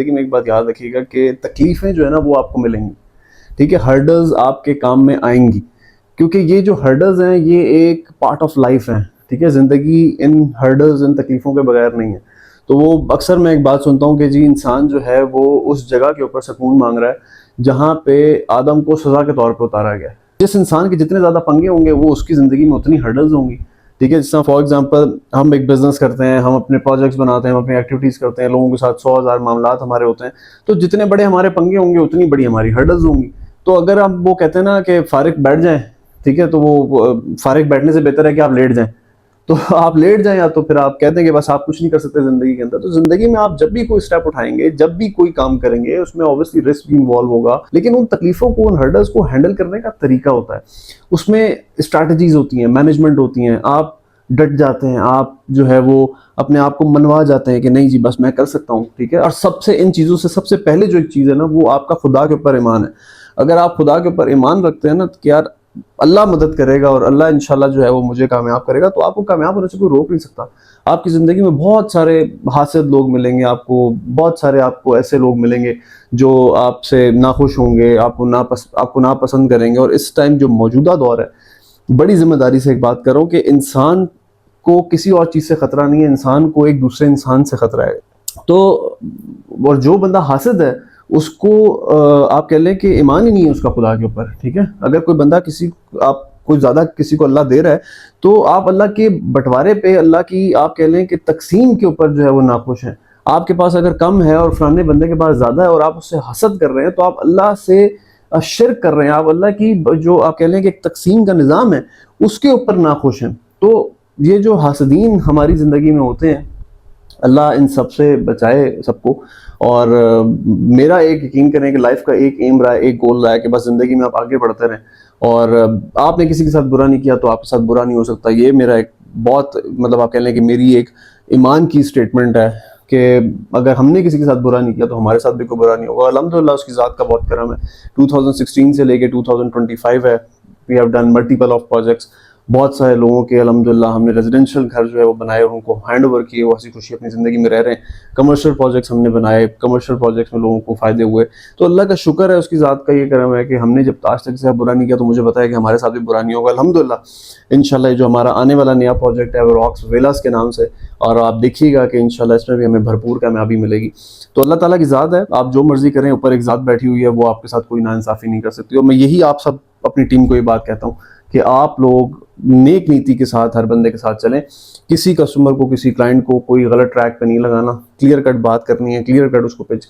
لیکن ایک بات یاد رکھیے گا کہ تکلیفیں جو ہے نا وہ آپ کو ملیں گی، ٹھیک ہے، ہرڈلز آپ کے کام میں آئیں گی، کیونکہ یہ جو ہرڈلز ہیں یہ ایک پارٹ آف لائف ہیں، ٹھیک ہے، زندگی ان ہرڈلز ان تکلیفوں کے بغیر نہیں ہے۔ تو وہ اکثر میں ایک بات سنتا ہوں کہ جی انسان جو ہے وہ اس جگہ کے اوپر سکون مانگ رہا ہے جہاں پہ آدم کو سزا کے طور پہ اتارا گیا ہے۔ جس انسان کے جتنے زیادہ پنگے ہوں گے وہ اس کی زندگی میں اتنی ہرڈلز ہوں گی، ٹھیک ہے۔ جس طرح فار ایگزامپل ہم ایک بزنس کرتے ہیں، ہم اپنے پروجیکٹس بناتے ہیں، ہم اپنی ایکٹیویٹیز کرتے ہیں، لوگوں کے ساتھ 100,000 معاملات ہمارے ہوتے ہیں، تو جتنے بڑے ہمارے پنگے ہوں گے اتنی بڑی ہماری ہرڈلز ہوں گی۔ تو اگر آپ وہ کہتے ہیں نا کہ فارغ بیٹھ جائیں، ٹھیک ہے، تو وہ فارغ بیٹھنے سے بہتر ہے کہ آپ لیٹ جائیں، تو آپ لیٹ جائیں، یا تو پھر آپ کہتے ہیں کہ بس آپ کچھ نہیں کر سکتے زندگی کے اندر۔ تو زندگی میں آپ جب بھی کوئی اسٹیپ اٹھائیں گے، جب بھی کوئی کام کریں گے، اس میں obviously رسک بھی انوالو ہوگا، لیکن ان تکلیفوں کو، ان ہرڈلز کو ہینڈل کرنے کا طریقہ ہوتا ہے، اس میں اسٹریٹجیز ہوتی ہیں، مینجمنٹ ہوتی ہیں، آپ ڈٹ جاتے ہیں، آپ جو ہے وہ اپنے آپ کو منوا جاتے ہیں کہ نہیں جی بس میں کر سکتا ہوں، ٹھیک ہے۔ اور سب سے ان چیزوں سے سب سے پہلے جو ایک چیز ہے نا وہ آپ کا خدا کے اوپر ایمان ہے۔ اگر آپ خدا کے اوپر ایمان رکھتے ہیں نا کہ یار اللہ مدد کرے گا اور اللہ انشاءاللہ جو ہے وہ مجھے کامیاب کرے گا، تو آپ کو کامیاب ہونے سے کوئی روک نہیں سکتا۔ آپ کی زندگی میں بہت سارے حاسد لوگ ملیں گے، آپ کو بہت سارے آپ کو ایسے لوگ ملیں گے جو آپ سے ناخوش ہوں گے، آپ کو ناپسند کریں گے۔ اور اس ٹائم جو موجودہ دور ہے، بڑی ذمہ داری سے ایک بات کر رہا ہوں کہ انسان کو کسی اور چیز سے خطرہ نہیں ہے، انسان کو ایک دوسرے انسان سے خطرہ ہے۔ تو اور جو بندہ حاسد ہے اس کو آپ کہہ لیں کہ ایمان ہی نہیں ہے اس کا خدا کے اوپر، ٹھیک ہے۔ اگر کوئی بندہ آپ کوئی زیادہ کسی کو اللہ دے رہا ہے تو آپ اللہ کے بٹوارے پہ، اللہ کی آپ کہہ لیں کہ تقسیم کے اوپر جو ہے وہ ناخوش ہیں۔ آپ کے پاس اگر کم ہے اور فلانے بندے کے پاس زیادہ ہے اور آپ اس سے حسد کر رہے ہیں، تو آپ اللہ سے شرک کر رہے ہیں، آپ اللہ کی جو آپ کہہ لیں کہ ایک تقسیم کا نظام ہے اس کے اوپر ناخوش ہیں۔ تو یہ جو حاسدین ہماری زندگی میں ہوتے ہیں، اللہ ان سب سے بچائے سب کو۔ اور میرا ایک یقین کریں کہ لائف کا ایک ایم رہا ہے، ایک گول رہا ہے کہ بس زندگی میں آپ آگے بڑھتے رہیں، اور آپ نے کسی کے ساتھ برا نہیں کیا تو آپ کے ساتھ برا نہیں ہو سکتا۔ یہ میرا ایک بہت مطلب آپ کہہ لیں کہ میری ایک ایمان کی سٹیٹمنٹ ہے کہ اگر ہم نے کسی کے ساتھ برا نہیں کیا تو ہمارے ساتھ بھی کوئی برا نہیں ہوگا۔ الحمدللہ اس کی ذات کا بہت کرم ہے۔ 2016 سے لے کے 2025 ہے، we have done multiple of projects, بہت سارے لوگوں کے الحمدللہ ہم نے ریزیڈینشیل گھر جو ہے وہ بنائے اور ان کو ہینڈ اوور کیے، وہ ہنسی خوشی اپنی زندگی میں رہ رہے ہیں۔ کمرشل پروجیکٹس ہم نے بنائے، کمرشل پروجیکٹس میں لوگوں کو فائدے ہوئے۔ تو اللہ کا شکر ہے، اس کی ذات کا یہ کرم ہے کہ ہم نے جب آج تک سے برا نہیں کیا تو مجھے پتا ہے کہ ہمارے ساتھ بھی برا نہیں ہوگا الحمدللہ۔ انشاءاللہ یہ جو ہمارا آنے والا نیا پروجیکٹ ہے وہ راکس ویلاز کے نام سے، اور آپ دیکھیے گا کہ انشاءاللہ اس میں بھی ہمیں بھرپور کامیابی ملے گی۔ تو اللہ تعالیٰ کی ذات ہے، آپ جو مرضی کریں، اوپر ایک ذات بیٹھی ہوئی ہے، وہ آپ کے ساتھ کوئی ناانصافی نہیں کر سکتی۔ اور میں یہی آپ سب اپنی ٹیم کو یہ بات کہتا ہوں کہ آپ لوگ نیک نیتی کے ساتھ ہر بندے کے ساتھ چلیں، کسی کسٹمر کو، کسی کلائنٹ کو کوئی غلط ٹریک پہ نہیں لگانا، کلیئر کٹ بات کرنی ہے، کلیئر کٹ اس کو پچ کرنا